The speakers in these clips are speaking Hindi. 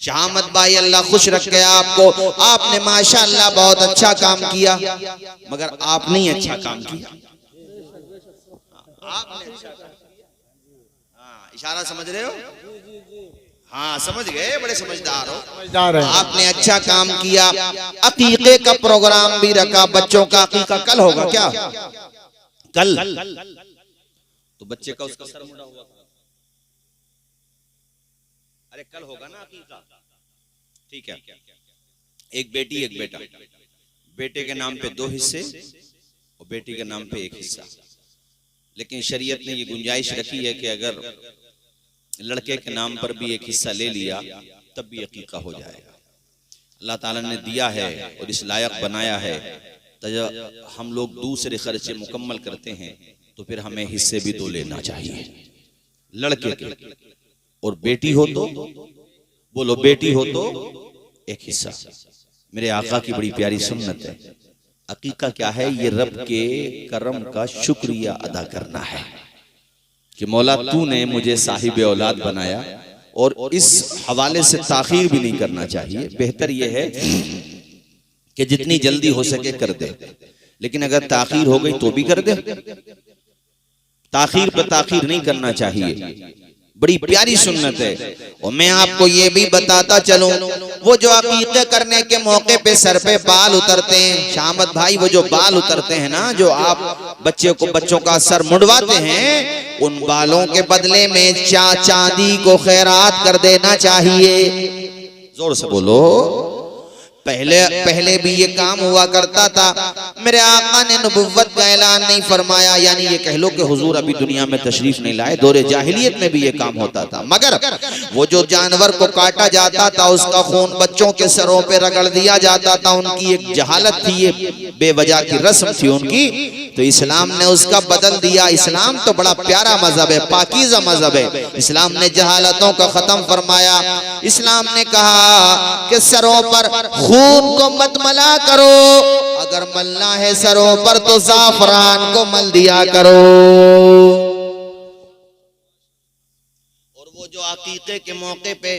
शहामत भाई अल्लाह खुश रखे आपको, आपने माशाअल्लाह बहुत अच्छा काम किया, मगर आपने ही अच्छा काम किया, आपने अच्छा काम किया। हाँ, इशारा समझ रहे हो? हाँ समझ गए, बड़े समझदार हो, समझदार है। आपने अच्छा काम किया। अकीके का प्रोग्राम भी रखा, बच्चों का अकीका कल होगा क्या? कल तो बच्चे का उसका सर मुड़ा हुआ था। अरे कल होगा ना अकीका, ठीक है। एक बेटी एक बेटा, बेटे के नाम पे 2 हिस्से और बेटी के नाम पे 1 हिस्सा। लेकिन शरीयत ने ये गुंजाइश रखी है कि अगर लड़के के नाम पर भी 1 हिस्सा ले लिया तब भी अकीका हो जाएगा। अल्लाह ताला ने दिया है और इस लायक बनाया है, तो जब हम लोग दूसरे खर्चे मुकम्मल करते हैं तो फिर हमें हिस्से भी 2 लेना चाहिए लड़के के। और बेटी हो तो बोलो, बेटी हो तो 1 हिस्सा। मेरे आका की बड़ी प्यारी सुन्नत है। अकीका क्या है? ये रब के करम का शुक्रिया अदा करना है कि मौला तूने मुझे साहिब औलाद बनाया। और इस हवाले से ताखीर भी नहीं करना चाहिए, बेहतर यह है कि जितनी जल्दी हो सके कर दे, लेकिन अगर ताखीर हो गई तो भी कर दे, ताखीर पे ताखीर नहीं करना चाहिए। बड़ी प्यारी सुन्नत है। और मैं आपको ये भी बताता चलूं, वो जो अकीक़े करने के मौके पे सर पे बाल उतरते हैं शामत भाई, वो जो बाल उतरते हैं ना, जो आप बच्चों का सर मुड़वाते हैं, उन बालों के बदले में चांदी को खैरात कर देना चाहिए। जोर से बोलो। पहले भी ये काम हुआ करता था। मेरे आका ने नबुव्वत का ऐलान नहीं फरमाया, यानी ये कह लो कि हुजूर अभी दुनिया में तशरीफ नहीं लाए, दौरे जाहिलियत में भी ये काम होता था। मगर वो जो जानवर को काटा जाता था, उसका खून बच्चों के सरों पे रगड़ दिया जाता था, उनकी एक जहालत थी, ये बेवजह की रस्म थी उनकी, तो इस्लाम ने उसका बदल दिया। इस्लाम तो बड़ा प्यारा मजहब है, पाकीज़ा मजहब है। इस्लाम ने जहालतों का खत्म फरमाया। इस्लाम ने कहा कि सरों पर खून को मत मला करो, अगर मलना है सरों पर तो ज़ाफ़रान को मल दिया करो। और वो जो अकीक़े के मौके पे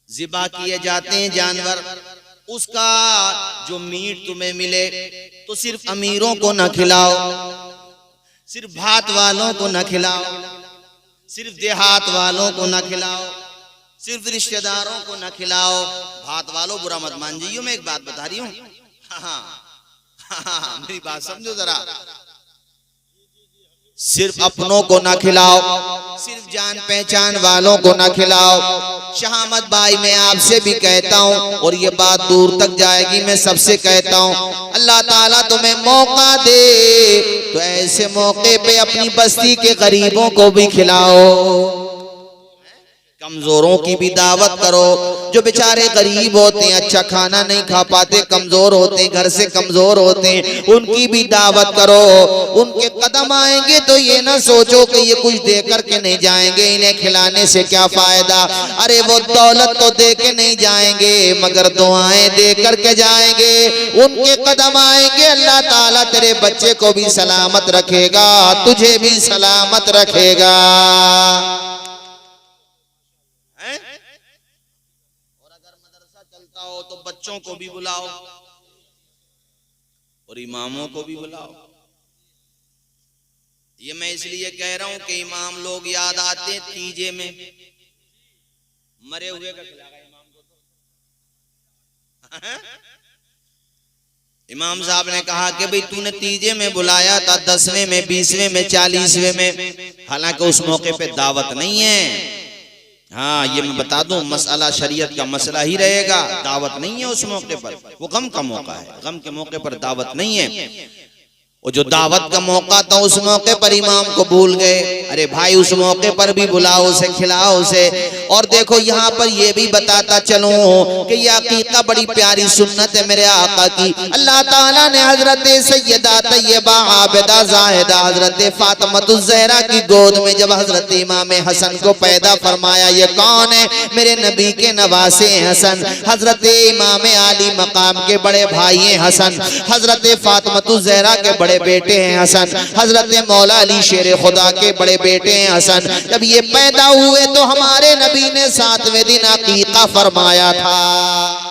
ज़िबा किए जाते हैं जानवर, उसका जो मीट तुम्हें मिले तो सिर्फ अमीरों को न खिलाओ, सिर्फ भात वालों को न खिलाओ, सिर्फ देहात वालों को न खिलाओ, सिर्फ रिश्तेदारों को न खिलाओ। भात वालों बुरा मत मान जाइयो, मैं एक बात बता रही हूँ। हाँ, मेरी बात समझो जरा। सिर्फ अपनों को ना खिलाओ, सिर्फ जान पहचान वालों को ना खिलाओ। शहामत भाई मैं आपसे भी कहता हूँ, और ये बात दूर तक जाएगी, मैं सबसे कहता हूँ, अल्लाह ताला तुम्हें मौका दे तो ऐसे मौके पे अपनी बस्ती के गरीबों को भी खिलाओ, कमजोरों की भी दावत करो। जो बेचारे गरीब होते हैं, अच्छा खाना नहीं खा पाते, कमजोर होते हैं, घर से कमजोर होते हैं, उनकी भी दावत करो। उनके कदम आएंगे तो ये ना सोचो कि ये कुछ दे करके नहीं जाएंगे, इन्हें खिलाने से क्या फायदा। अरे वो दौलत तो दे के नहीं जाएंगे, मगर दुआएं दे करके जाएंगे। उनके कदम आएंगे, अल्लाह ताला तेरे बच्चे को भी सलामत रखेगा, तुझे भी सलामत रखेगा। तो बच्चों को भी बुलाओ और इमामों को भी बुलाओ। ये मैं इसलिए कह रहा हूं कि इमाम लोग याद आते हैं तीजे में, मरे हुए का खिलाएगा इमाम को तो। इमाम साहब ने कहा कि भाई तूने तीजे में बुलाया था, 10वें में, 20वें में, 40वें में, हालांकि उस मौके पे दावत नहीं है। हाँ, ये मैं बता दूं, मसला शरीयत का मसला ही रहेगा, दावत नहीं है उस मौके पर, वो गम का मौका है, गम के मौके पर दावत नहीं है। वो जो दावत का मौका था उस मौके पर इमाम को भूल गए। अरे भाई उस मौके पर भी बुलाओ उसे, खिलाओ उसे। और देखो यहाँ पर ये भी बताता चलूं कि ये अकीका बड़ी प्यारी सुन्नत है मेरे आका की। अल्लाह ताला ने हजरत सैयदा तैयबा आबिदा जाहिदा हजरत फातिमातुज़ ज़हरा की गोद में जब हजरत इमाम हसन को पैदा फरमाया, ये कौन है? मेरे नबी के नवासे हसन, हजरत इमाम आली मकाम के बड़े भाई हैं हसन, हजरत फातिमातुज़ ज़हरा के बड़े बेटे हैं हसन, हजरत मौला अली शेर खुदा के बड़े बेटे हसन जब ये पैदा हुए तो हमारे नबी ने 7वें दिन अकीका फरमाया था।